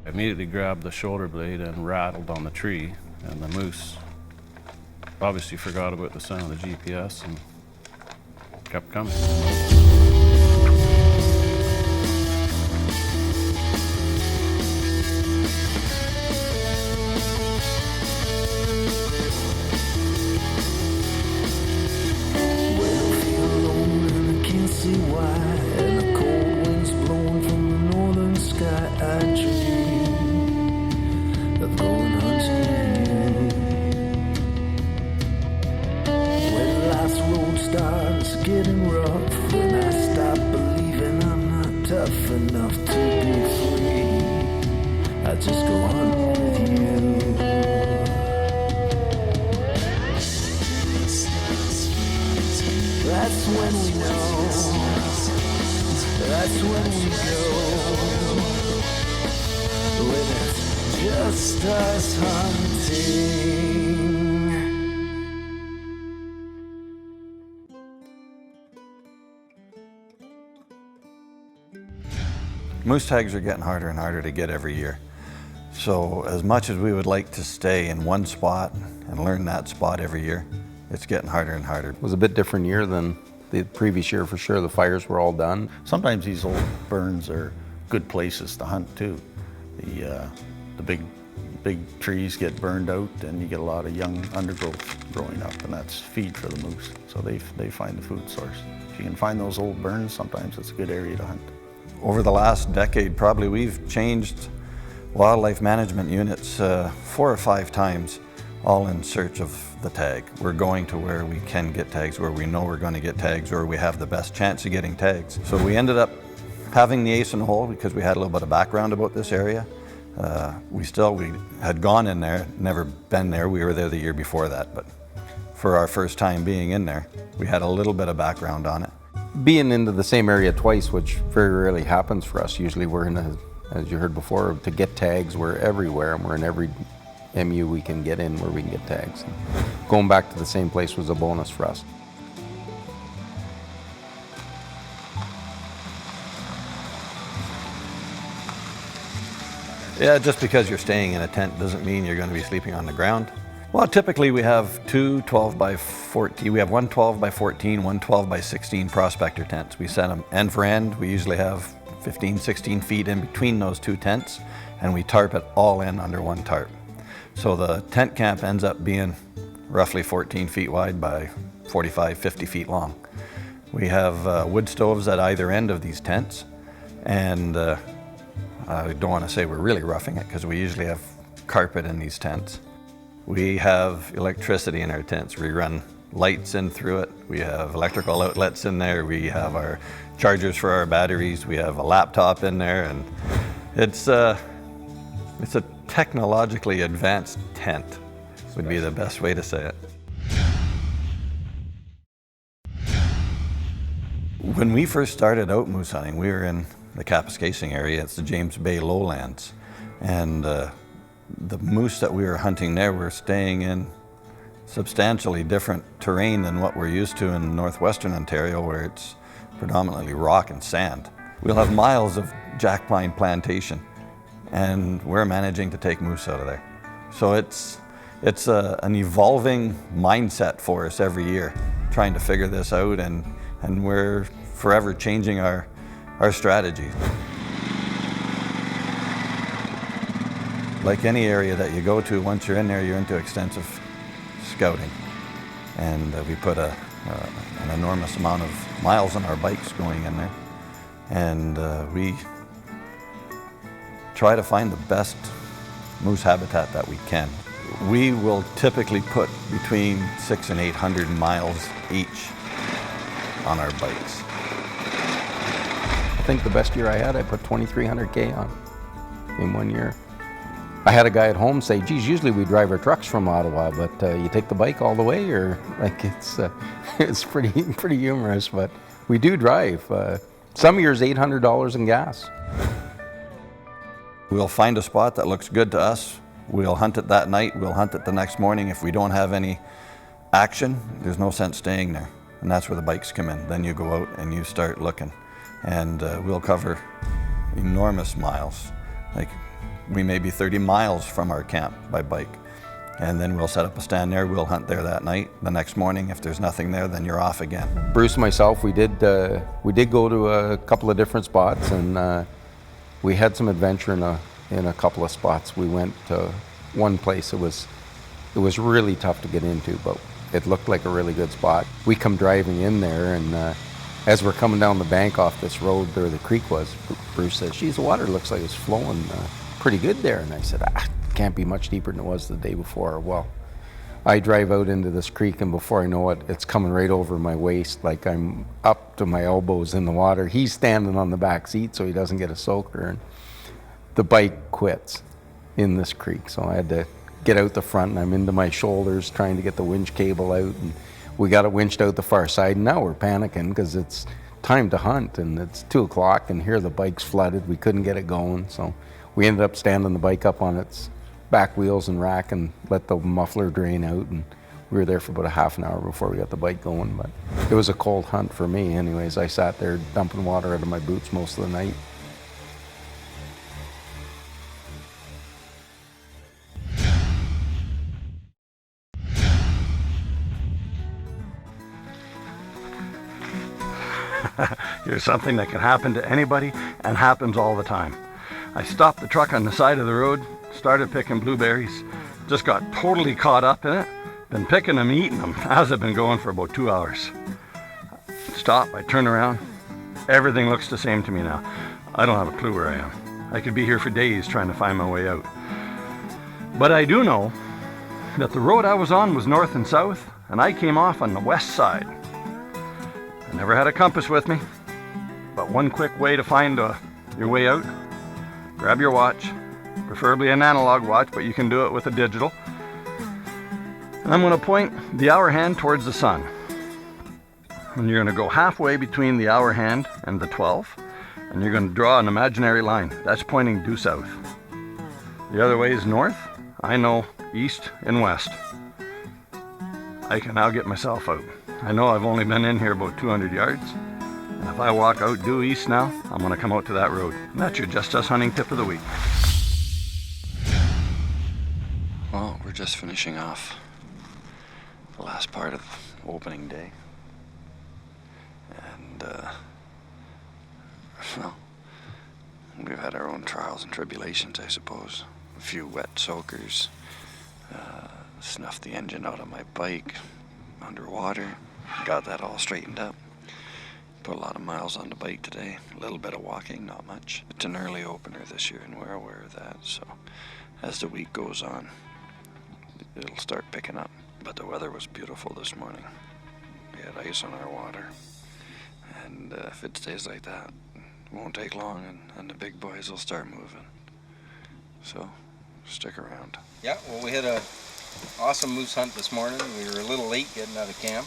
I immediately grabbed the shoulder blade and rattled on the tree, and the moose obviously forgot about the sound of the GPS and kept coming. Getting rough when I stop believing I'm not tough enough to be free. I just go on with you. That's when we know. That's when we go. When it's just us hunting. Moose tags are getting harder and harder to get every year. So as much as we would like to stay in one spot and learn that spot every year, it's getting harder and harder. It was a bit different year than the previous year for sure. The fires were all done. Sometimes these old burns are good places to hunt too. The big trees get burned out and you get a lot of young undergrowth growing up, and that's feed for the moose. So they find the food source. If you can find those old burns, sometimes it's a good area to hunt. Over the last decade, probably we've changed wildlife management units 4 or 5 times, all in search of the tag. We're going to where we can get tags, where we know we're going to get tags, or we have the best chance of getting tags. So we ended up having the ace in the hole because we had a little bit of background about this area. We had gone in there, never been there. We were there the year before that, but for our first time being in there, we had a little bit of background on it. Being into the same area twice, which very rarely happens for us. Usually we're in as you heard before, to get tags, we're everywhere, and we're in every MU we can get in where we can get tags. And going back to the same place was a bonus for us. Yeah, just because you're staying in a tent doesn't mean you're going to be sleeping on the ground. Well, typically we have 2 12 by 14. We have one 12 by 14, one 12 by 16 prospector tents. We set them end for end. We usually have 15, 16 feet in between those 2 tents, and we tarp it all in under one tarp. So the tent camp ends up being roughly 14 feet wide by 45, 50 feet long. We have wood stoves at either end of these tents, and I don't want to say we're really roughing it because we usually have carpet in these tents. We have electricity in our tents. We run lights in through it. We have electrical outlets in there. We have our chargers for our batteries. We have a laptop in there, and it's a technologically advanced tent, would be the best way to say it. When we first started out moose hunting, we were in the Kapuskasing area. It's the James Bay lowlands, and the moose that we were hunting there were staying in substantially different terrain than what we're used to in northwestern Ontario, where it's predominantly rock and sand. We'll have miles of jack pine plantation, and we're managing to take moose out of there. So it's an evolving mindset for us every year, trying to figure this out, and we're forever changing our strategy. Like any area that you go to, once you're in there, you're into extensive scouting. And we put an enormous amount of miles on our bikes going in there. And we try to find the best moose habitat that we can. We will typically put between 600 and 800 miles each on our bikes. I think the best year I had, I put 2,300K on in one year. I had a guy at home say, geez, usually we drive our trucks from Ottawa, but you take the bike all the way, or like it's pretty humorous, but we do drive. Some years $800 in gas. We'll find a spot that looks good to us. We'll hunt it that night. We'll hunt it the next morning. If we don't have any action, there's no sense staying there. And that's where the bikes come in. Then you go out and you start looking. And we'll cover enormous miles. Like we may be 30 miles from our camp by bike. And then we'll set up a stand there, we'll hunt there that night. The next morning, if there's nothing there, then you're off again. Bruce and myself, we did go to a couple of different spots, and we had some adventure in a couple of spots. We went to one place, it was really tough to get into, but it looked like a really good spot. We come driving in there, and as we're coming down the bank off this road where the creek was, Bruce says, geez, the water looks like it's flowing pretty good there. And I said, can't be much deeper than it was the day before. Well, I drive out into this creek, and before I know it, it's coming right over my waist, like I'm up to my elbows in the water. He's standing on the back seat so he doesn't get a soaker, and the bike quits in this creek. So I had to get out the front, and I'm into my shoulders trying to get the winch cable out, and we got it winched out the far side, and now we're panicking because it's time to hunt, and it's 2 o'clock, and here the bike's flooded. We couldn't get it going, so we ended up standing the bike up on its back wheels and rack and let the muffler drain out, and we were there for about a half an hour before we got the bike going. But it was a cold hunt for me anyways. I sat there dumping water out of my boots most of the night. Here's something that can happen to anybody and happens all the time. I stopped the truck on the side of the road, started picking blueberries, just got totally caught up in it, been picking them, eating them, as I've been going for about 2 hours. Stop, I turn around, everything looks the same to me now. I don't have a clue where I am. I could be here for days trying to find my way out. But I do know that the road I was on was north and south, and I came off on the west side. I never had a compass with me, but one quick way to find your way out: grab your watch, preferably an analog watch, but you can do it with a digital. And I'm going to point the hour hand towards the sun. And you're going to go halfway between the hour hand and the 12, and you're going to draw an imaginary line. That's pointing due south. The other way is north. I know east and west. I can now get myself out. I know I've only been in here about 200 yards. And if I walk out due east now, I'm going to come out to that road. And that's your Just Us hunting tip of the week. Well, we're just finishing off the last part of opening day. And, well, we've had our own trials and tribulations, I suppose. A few wet soakers, snuffed the engine out of my bike underwater, got that all straightened up. Put a lot of miles on the bike today, a little bit of walking, not much. It's an early opener this year, and we're aware of that, so as the week goes on, it'll start picking up. But the weather was beautiful this morning. We had ice on our water, and if it stays like that, it won't take long, and the big boys will start moving. So, stick around. Yeah, well, we had a awesome moose hunt this morning. We were a little late getting out of camp.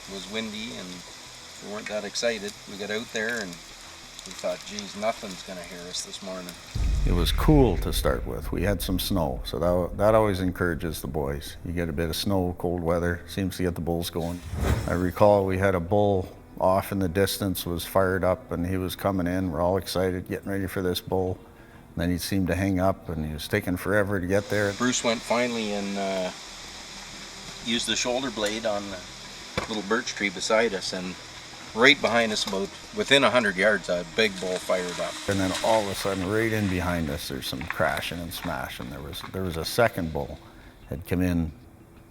It was windy, and we weren't that excited. We got out there, and we thought, geez, nothing's going to hear us this morning. It was cool to start with. We had some snow, so that always encourages the boys. You get a bit of snow, cold weather, seems to get the bulls going. I recall we had a bull off in the distance, was fired up, and he was coming in. We're all excited, getting ready for this bull. And then he seemed to hang up, and he was taking forever to get there. Bruce went finally and used the shoulder blade on the little birch tree beside us, and right behind us, about within 100 yards, a big bull fired up. And then all of a sudden, right in behind us, there's some crashing and smashing. There was a second bull had come in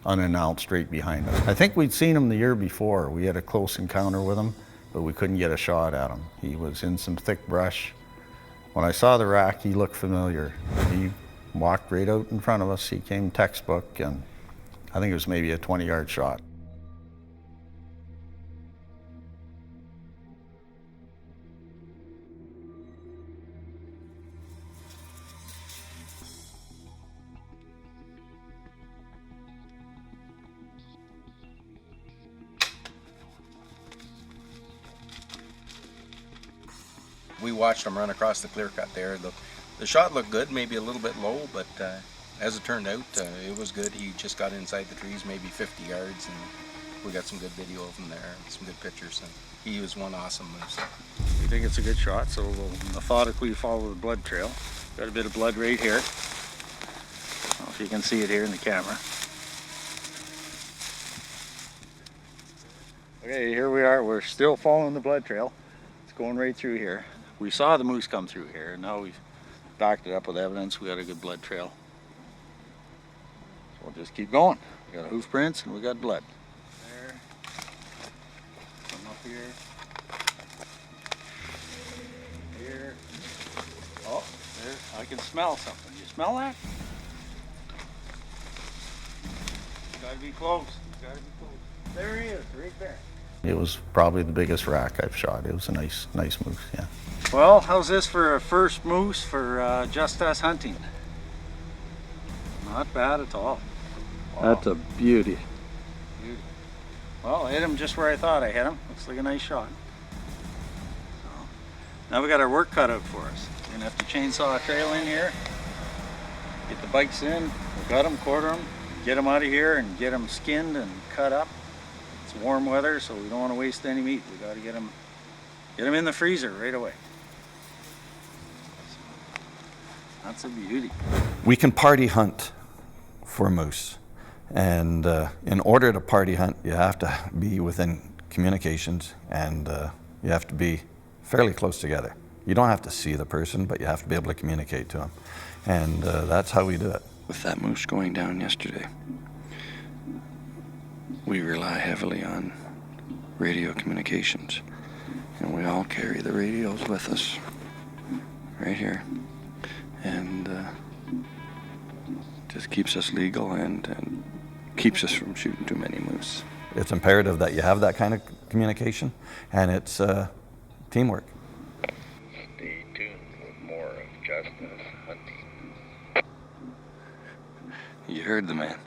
unannounced right behind us. I think we'd seen him the year before. We had a close encounter with him, but we couldn't get a shot at him. He was in some thick brush. When I saw the rack, he looked familiar. He walked right out in front of us. He came textbook, and I think it was maybe a 20-yard shot. We watched him run across the clear cut there. The shot looked good, maybe a little bit low, but as it turned out, it was good. He just got inside the trees, maybe 50 yards, and we got some good video of him there, some good pictures. And he was one awesome moose. We think it's a good shot, so we'll methodically follow the blood trail. Got a bit of blood right here. I don't know if you can see it here in the camera. Okay, here we are. We're still following the blood trail. It's going right through here. We saw the moose come through here, and now we've backed it up with evidence. We got a good blood trail. So we'll just keep going. We got hoof prints and we got blood. There. Come up here. Here. Oh, there. I can smell something. You smell that? Gotta be close. Gotta be close. There he is, right there. It was probably the biggest rack I've shot. It was a nice moose, yeah. Well, how's this for a first moose for Just Us hunting? Not bad at all. Wow. That's a beauty. Well, I hit him just where I thought I hit him. Looks like a nice shot. So, now we got our work cut out for us. We're gonna have to chainsaw a trail in here, get the bikes in, we'll gut them, quarter them, get them out of here and get them skinned and cut up. It's warm weather, so we don't want to waste any meat. We got to get them in the freezer right away. That's a beauty. We can party hunt for moose. And in order to party hunt, you have to be within communications, and you have to be fairly close together. You don't have to see the person, but you have to be able to communicate to them. And that's how we do it. With that moose going down yesterday, we rely heavily on radio communications. And we all carry the radios with us right here. And just keeps us legal and keeps us from shooting too many moose. It's imperative that you have that kind of communication, and it's teamwork. Stay tuned with more of Just Us Hunting. You heard the man.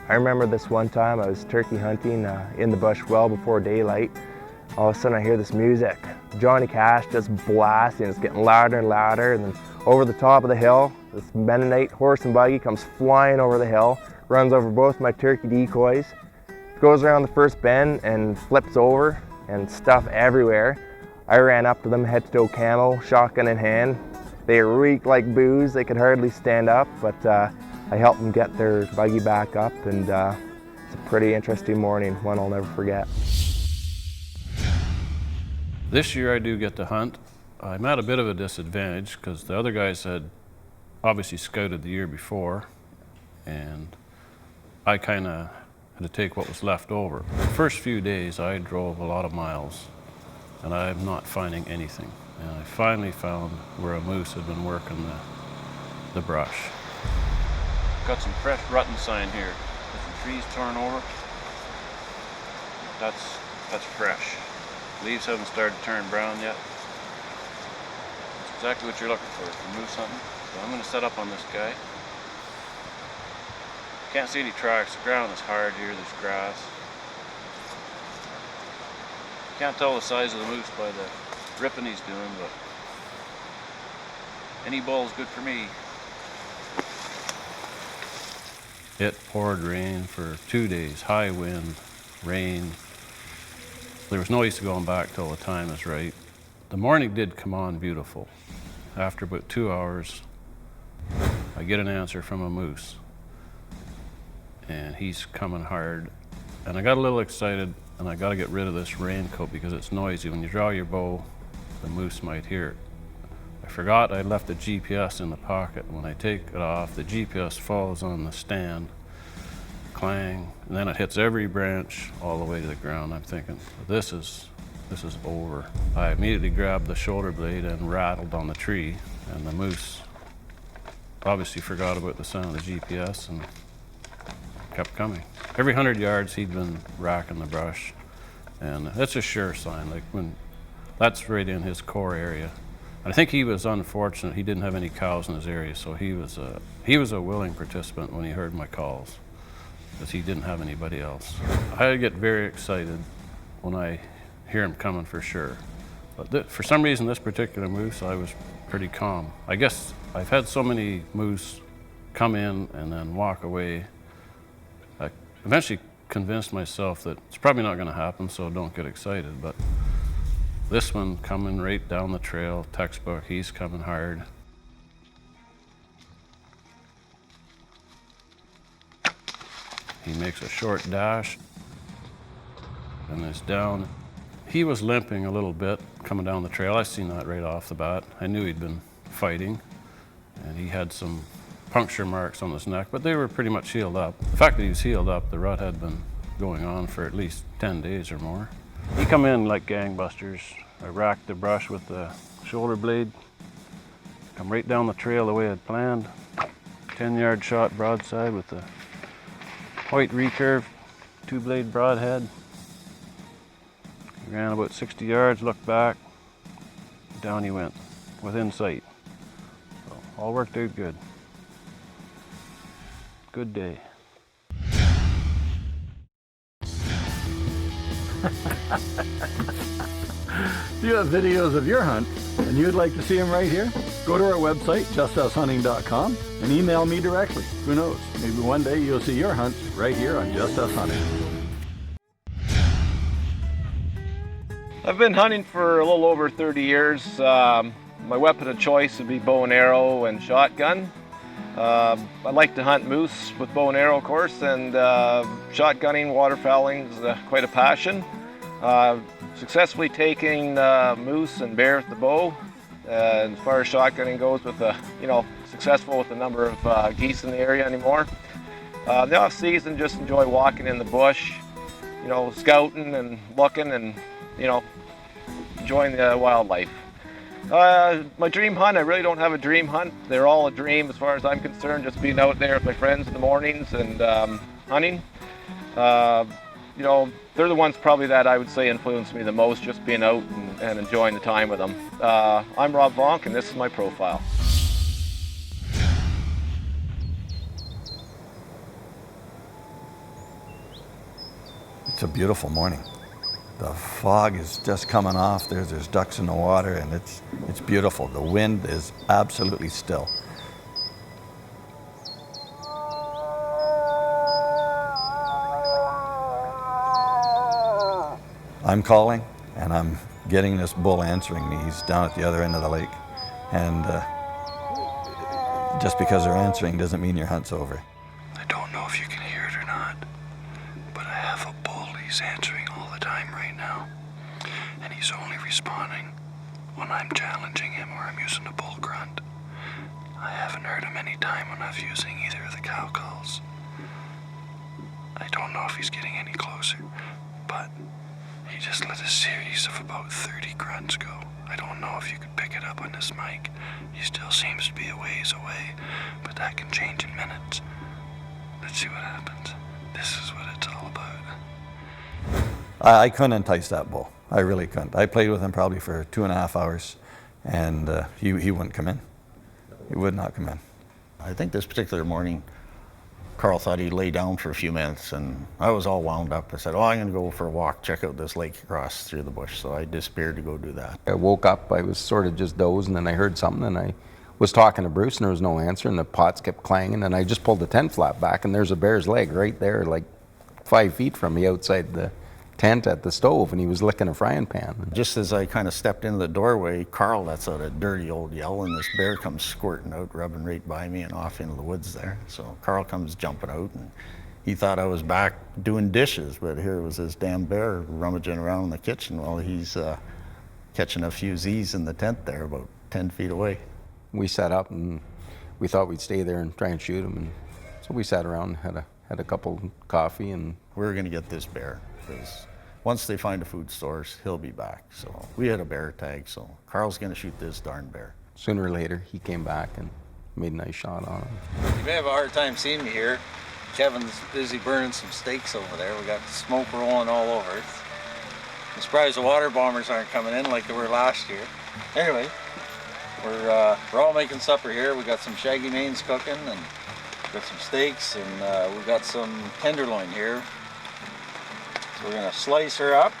I remember this one time I was turkey hunting in the bush well before daylight. All of a sudden I hear this music. Johnny Cash just blasting, it's getting louder and louder, and then over the top of the hill, this Mennonite horse and buggy comes flying over the hill, runs over both my turkey decoys, goes around the first bend and flips over, and stuff everywhere. I ran up to them, head to toe camo, shotgun in hand. They reeked like booze, they could hardly stand up, but I helped them get their buggy back up, and it's a pretty interesting morning, one I'll never forget. This year I do get to hunt. I'm at a bit of a disadvantage because the other guys had obviously scouted the year before, and I kind of had to take what was left over. The first few days I drove a lot of miles, and I'm not finding anything. And I finally found where a moose had been working the brush. Got some fresh rutting sign here with some trees torn over. That's fresh. Leaves haven't started to turn brown yet. That's exactly what you're looking for moose hunting. So I'm going to set up on this guy. Can't see any tracks. The ground is hard here. There's grass. Can't tell the size of the moose by the ripping he's doing, but any bull is good for me. It poured rain for 2 days, high wind, rain. There was no use of going back till the time is right. The morning did come on beautiful. After about 2 hours, I get an answer from a moose, and he's coming hard. And I got a little excited, and I got to get rid of this raincoat because it's noisy. When you draw your bow, the moose might hear it. I forgot I left the GPS in the pocket. When I take it off, the GPS falls on the stand, clang, and then it hits every branch all the way to the ground. I'm thinking, this is over. I immediately grabbed the shoulder blade and rattled on the tree, and the moose obviously forgot about the sound of the GPS and kept coming. Every 100 yards he'd been racking the brush, and that's a sure sign. Like when that's right in his core area. I think he was unfortunate. He didn't have any cows in his area, so he was a willing participant when he heard my calls, because he didn't have anybody else. I get very excited when I hear him coming for sure. But for some reason, this particular moose, I was pretty calm. I guess I've had so many moose come in and then walk away. I eventually convinced myself that it's probably not going to happen, so don't get excited. But this one coming right down the trail, textbook, he's coming hard. He makes a short dash and is down. He was limping a little bit coming down the trail. I seen that right off the bat. I knew he'd been fighting, and he had some puncture marks on his neck, but they were pretty much healed up. The fact that he was healed up, the rut had been going on for at least 10 days or more. He come in like gangbusters. I racked the brush with the shoulder blade, come right down the trail the way I'd planned. 10-yard shot broadside with the white recurve, 2-blade broadhead. Ran about 60 yards, looked back, down he went, within sight. So all worked out good. Good day. If you have videos of your hunt and you'd like to see them right here, go to our website, justusHunting.com, and email me directly. Who knows, maybe one day you'll see your hunts right here on Just Us Hunting. I've been hunting for a little over 30 years. My weapon of choice would be bow and arrow and shotgun. I like to hunt moose with bow and arrow, of course, and shotgunning, waterfowling is quite a passion. Successfully taking moose and bear with the bow. As far as shotgunning goes, with successful with the number of geese in the area anymore. The off season, just enjoy walking in the bush, scouting and looking and enjoying the wildlife. My dream hunt, I really don't have a dream hunt. They're all a dream as far as I'm concerned, just being out there with my friends in the mornings and hunting. They're the ones probably that I would say influence me the most, just being out and enjoying the time with them. I'm Rob Vonk, and this is my profile. It's a beautiful morning. The fog is just coming off. There's ducks in the water, and it's beautiful. The wind is absolutely still. I'm calling, and I'm getting this bull answering me. He's down at the other end of the lake. And just because they're answering doesn't mean your hunt's over. I don't know if you can hear it or not, but I have a bull. He's answering all the time right now. And he's only responding when I'm challenging him or I'm using a bull grunt. I haven't heard him any time when I'm using either of the cow calls. I don't know if he's getting any closer, but he just let a series of about 30 grunts go. I don't know if you could pick it up on this mic. He still seems to be a ways away, but that can change in minutes. Let's see what happens. This is what it's all about. I couldn't entice that bull. I really couldn't. I played with him probably for 2.5 hours, and he wouldn't come in. He would not come in. I think this particular morning, Carl thought he'd lay down for a few minutes, and I was all wound up. I said, I'm going to go for a walk, check out this lake across through the bush. So I disappeared to go do that. I woke up, I was sort of just dozing, and I heard something, and I was talking to Bruce, and there was no answer, and the pots kept clanging, and I just pulled the tent flap back, and there's a bear's leg right there, like 5 feet from me outside the tent at the stove, and he was licking a frying pan. Just as I kind of stepped into the doorway, Carl lets out a dirty old yell, and this bear comes squirting out, rubbing right by me and off into the woods there. So Carl comes jumping out, and he thought I was back doing dishes, but here was this damn bear rummaging around in the kitchen while he's catching a few Z's in the tent there about 10 feet away. We sat up, and we thought we'd stay there and try and shoot him, and so we sat around, had a couple coffee, and we were going to get this bear, because once they find the food stores, he'll be back. So we had a bear tag, so Carl's going to shoot this darn bear. Sooner or later, he came back and made a nice shot on him. You may have a hard time seeing me here. Kevin's busy burning some steaks over there. We got the smoke rolling all over. I'm surprised the water bombers aren't coming in like they were last year. Anyway, we're all making supper here. We got some shaggy mains cooking, and got some steaks, and we got some tenderloin here. So we're gonna slice her up.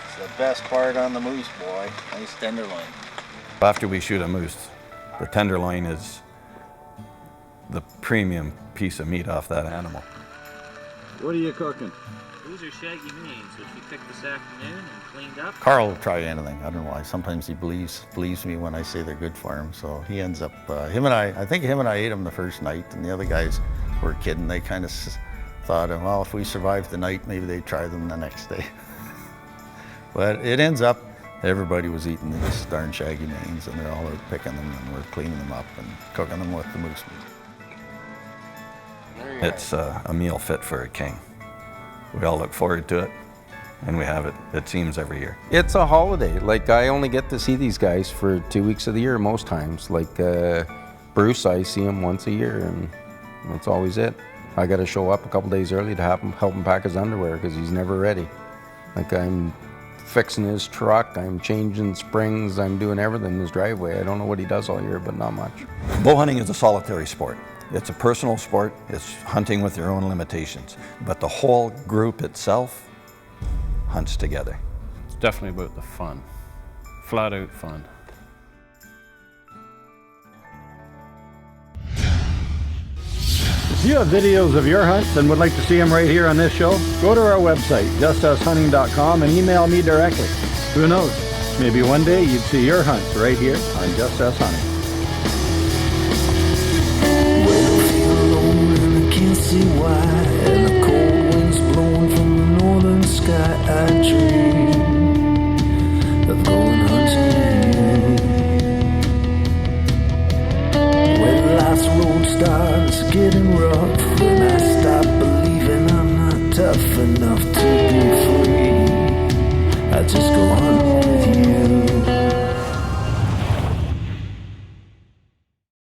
It's the best part on the moose, boy. Nice tenderloin. After we shoot a moose, the tenderloin is the premium piece of meat off that animal. What are you cooking? These are shaggy manes, which we picked this afternoon and cleaned up. Carl will try anything. I don't know why. Sometimes he believes me when I say they're good for him. So he ends up, I think him and I ate them the first night, and the other guys were kidding. They kind of thought, well, if we survived the night, maybe they'd try them the next day. But it ends up, everybody was eating these darn shaggy manes, and they're all out picking them, and we're cleaning them up and cooking them with the moose meat. It's a meal fit for a king. We all look forward to it, and we have it, it seems, every year. It's a holiday. Like, I only get to see these guys for 2 weeks of the year most times. Like, Bruce, I see him once a year, and that's always it. I got to show up a couple days early to help him pack his underwear because he's never ready. Like, I'm fixing his truck, I'm changing springs, I'm doing everything in his driveway. I don't know what he does all year, but not much. Bow hunting is a solitary sport. It's a personal sport. It's hunting with your own limitations. But the whole group itself hunts together. It's definitely about the fun. Flat out fun. If you have videos of your hunts and would like to see them right here on this show, go to our website, justushunting.com, and email me directly. Who knows? Maybe one day you'd see your hunts right here on Just Us Hunting. Can't see why, and the cold winds blowing from the northern sky. I dream of going hunting when life's road starts getting rough, when I stop believing I'm not tough enough to be free. I just go hunting.